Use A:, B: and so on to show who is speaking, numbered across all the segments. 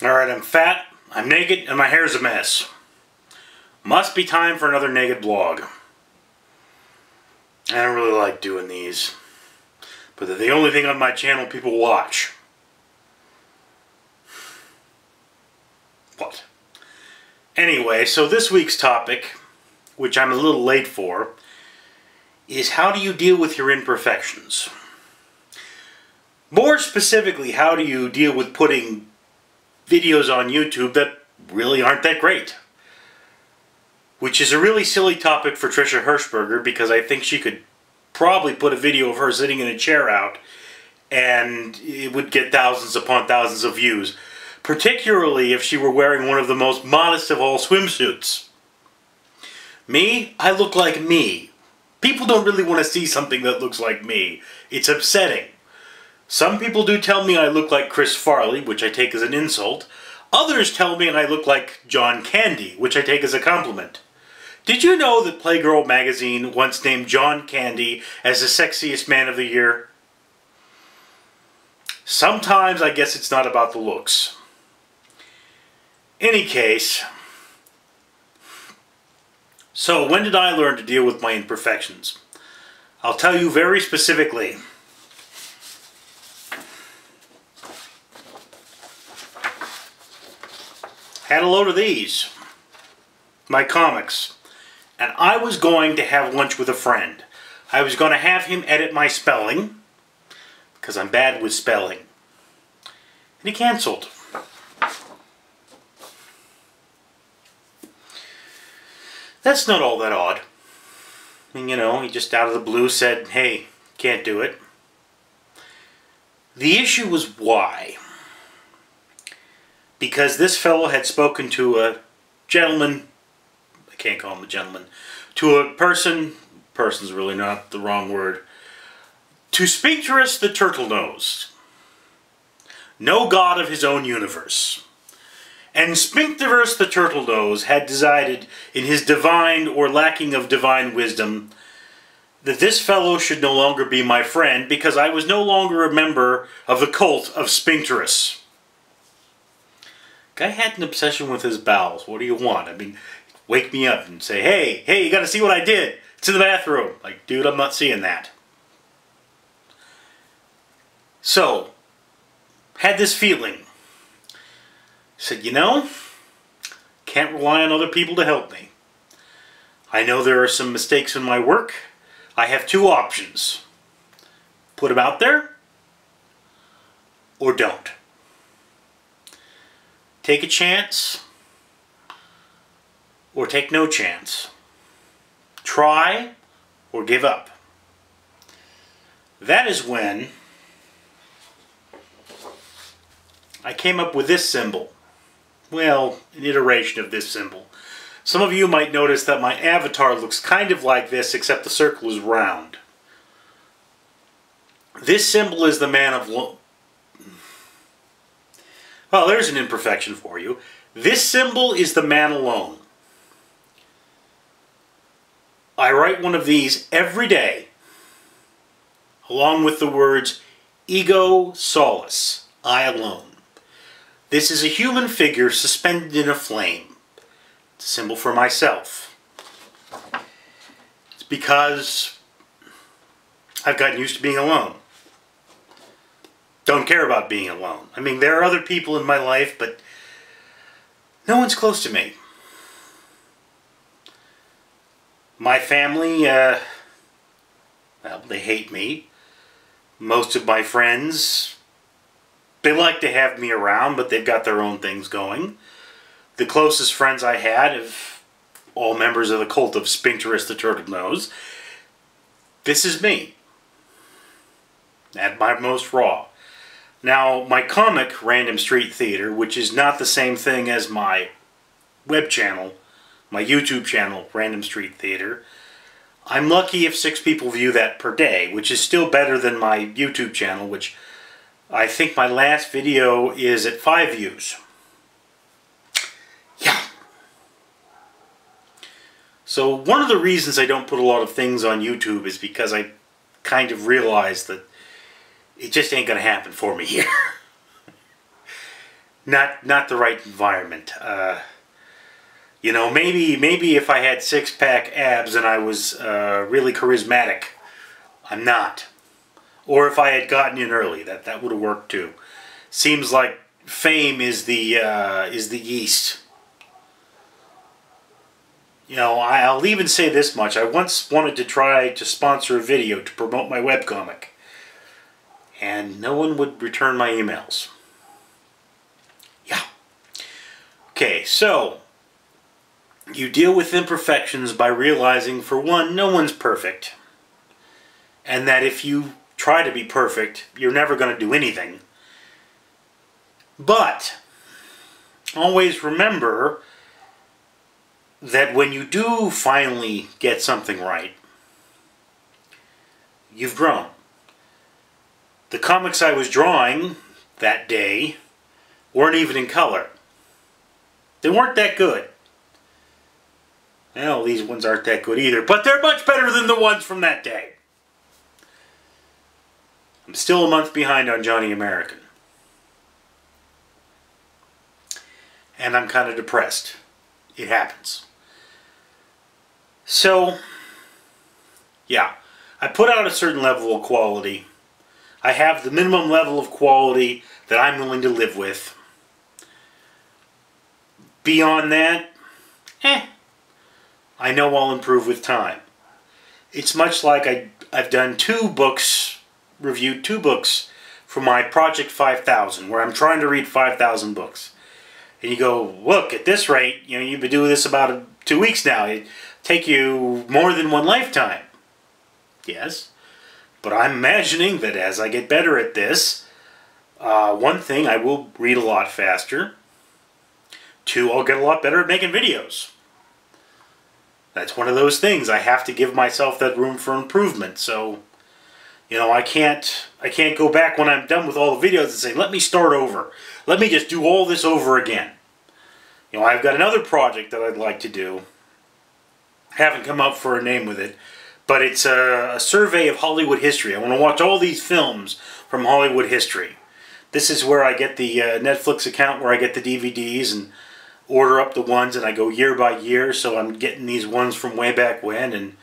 A: Alright, I'm fat, I'm naked, and my hair's a mess. Must be time for another naked vlog. I don't really like doing these, but they're the only thing on my channel people watch. What? Anyway, so this week's topic, which I'm a little late for, is how do you deal with your imperfections? More specifically, how do you deal with putting videos on YouTube that really aren't that great? Which is a really silly topic for Trisha Hirschberger, because I think she could probably put a video of her sitting in a chair out and it would get thousands upon thousands of views. Particularly if she were wearing one of the most modest of all swimsuits. Me? I look like me. People don't really want to see something that looks like me. It's upsetting. Some people do tell me I look like Chris Farley, which I take as an insult. Others tell me I look like John Candy, which I take as a compliment. Did you know that Playgirl magazine once named John Candy as the sexiest man of the year? Sometimes I guess it's not about the looks. Any case, so when did I learn to deal with my imperfections? I'll tell you very specifically. Had a load of these, my comics, and I was going to have lunch with a friend. I was going to have him edit my spelling, because I'm bad with spelling, and he canceled. That's not all that odd. I mean, you know, he just out of the blue said, hey, can't do it. The issue was why. Because this fellow had spoken to a gentleman, I can't call him a gentleman, to a person, person's really not the wrong word, to Sphincterus the Turtle-Nosed, no god of his own universe. And Sphincterus the Turtle-Nosed had decided, in his divine or lacking of divine wisdom, that this fellow should no longer be my friend because I was no longer a member of the cult of Sphincterus. Guy had an obsession with his bowels. What do you want? I mean, wake me up and say, hey, you gotta see what I did. It's in the bathroom. Like, dude, I'm not seeing that. So, had this feeling. Said, you know, can't rely on other people to help me. I know there are some mistakes in my work. I have two options. Put them out there, or don't. Take a chance, or take no chance. Try, or give up. That is when I came up with this symbol. Well, an iteration of this symbol. Some of you might notice that my avatar looks kind of like this, except the circle is round. This symbol is the man of... Well, there's an imperfection for you. This symbol is the man alone. I write one of these every day, along with the words, ego solace, I alone. This is a human figure suspended in a flame. It's a symbol for myself. It's because I've gotten used to being alone. Don't care about being alone. I mean, there are other people in my life, but no one's close to me. My family, well, they hate me. Most of my friends, they like to have me around, but they've got their own things going. The closest friends I had have all members of the cult of Sphincterus the Turtle-Nosed. This is me. At my most raw. Now, my comic, Random Street Theater, which is not the same thing as my web channel, my YouTube channel, Random Street Theater, I'm lucky if 6 people view that per day, which is still better than my YouTube channel, which I think my last video is at 5 views. Yeah. So one of the reasons I don't put a lot of things on YouTube is because I kind of realized that it just ain't going to happen for me here. not the right environment. You know, maybe if I had six-pack abs and I was really charismatic. I'm not. Or if I had gotten in early, that would have worked too. Seems like fame is the yeast. You know, I'll even say this much. I once wanted to try to sponsor a video to promote my webcomic, and no one would return my emails. Yeah. Okay, so you deal with imperfections by realizing, for one, no one's perfect. And that if you try to be perfect, you're never going to do anything. But always remember that when you do finally get something right, you've grown. The comics I was drawing that day weren't even in color. They weren't that good. Well, these ones aren't that good either, but they're much better than the ones from that day. I'm still a month behind on Johnny American. And I'm kind of depressed. It happens. So, yeah, I put out a certain level of quality. I have the minimum level of quality that I'm willing to live with. Beyond that, I know I'll improve with time. It's much like I've done reviewed two books for my Project 5000, where I'm trying to read 5,000 books. And you go, look, at this rate, you know, you've been doing this about 2 weeks now. It'd take you more than one lifetime. Yes, but I'm imagining that as I get better at this, one thing, I will read a lot faster. Two, I'll get a lot better at making videos. That's one of those things. I have to give myself that room for improvement. So, you know, I can't go back when I'm done with all the videos and say, let me start over. Let me just do all this over again. You know, I've got another project that I'd like to do. Haven't come up for a name with it, but it's a survey of Hollywood history. I want to watch all these films from Hollywood history. This is where I get the Netflix account where I get the DVDs and order up the ones, and I go year by year, so I'm getting these ones from way back when, and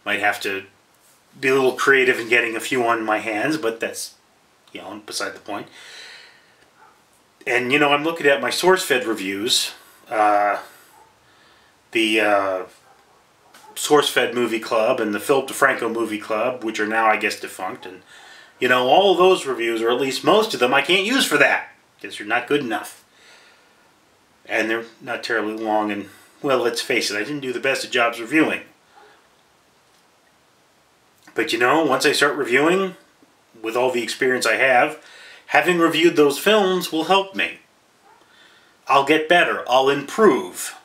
A: might have to be a little creative in getting a few on my hands, but that's, you know, beside the point. And, you know, I'm looking at my SourceFed reviews, the SourceFed Movie Club and the Philip DeFranco Movie Club, which are now, I guess, defunct, and, you know, all of those reviews, or at least most of them, I can't use for that, because they're not good enough. And they're not terribly long, and, well, let's face it, I didn't do the best of jobs reviewing. But you know, once I start reviewing, with all the experience I have, having reviewed those films will help me. I'll get better. I'll improve.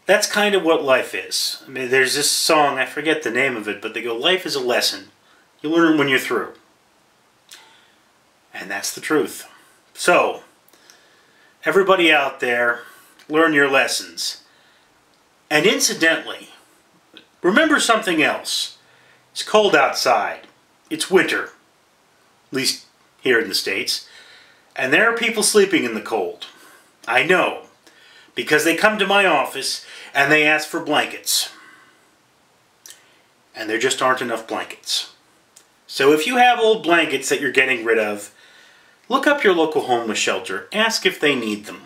A: That's kind of what life is. I mean, there's this song, I forget the name of it, but they go, life is a lesson. You learn it when you're through. And that's the truth. So, everybody out there, learn your lessons. And incidentally, remember something else. It's cold outside. It's winter. At least here in the States. And there are people sleeping in the cold. I know. Because they come to my office and they ask for blankets. And there just aren't enough blankets. So if you have old blankets that you're getting rid of, look up your local homeless shelter. Ask if they need them.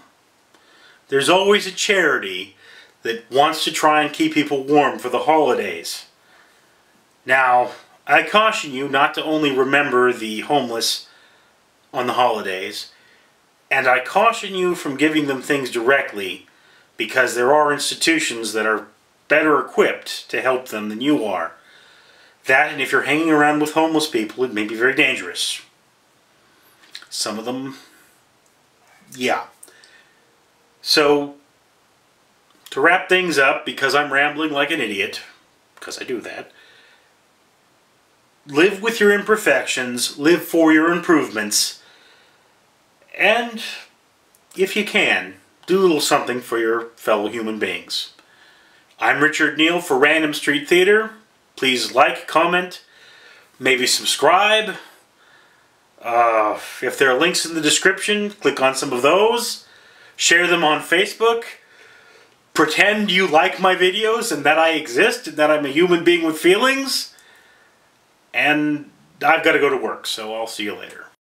A: There's always a charity that wants to try and keep people warm for the holidays. Now, I caution you not to only remember the homeless on the holidays, and I caution you from giving them things directly, because there are institutions that are better equipped to help them than you are. That, and if you're hanging around with homeless people, it may be very dangerous. Some of them, yeah. So, to wrap things up, because I'm rambling like an idiot, because I do that, live with your imperfections, live for your improvements, and, if you can, do a little something for your fellow human beings. I'm Richard Neal for Random Street Theater. Please like, comment, maybe subscribe. If there are links in the description, click on some of those. Share them on Facebook. Pretend you like my videos and that I exist and that I'm a human being with feelings. And I've got to go to work, so I'll see you later.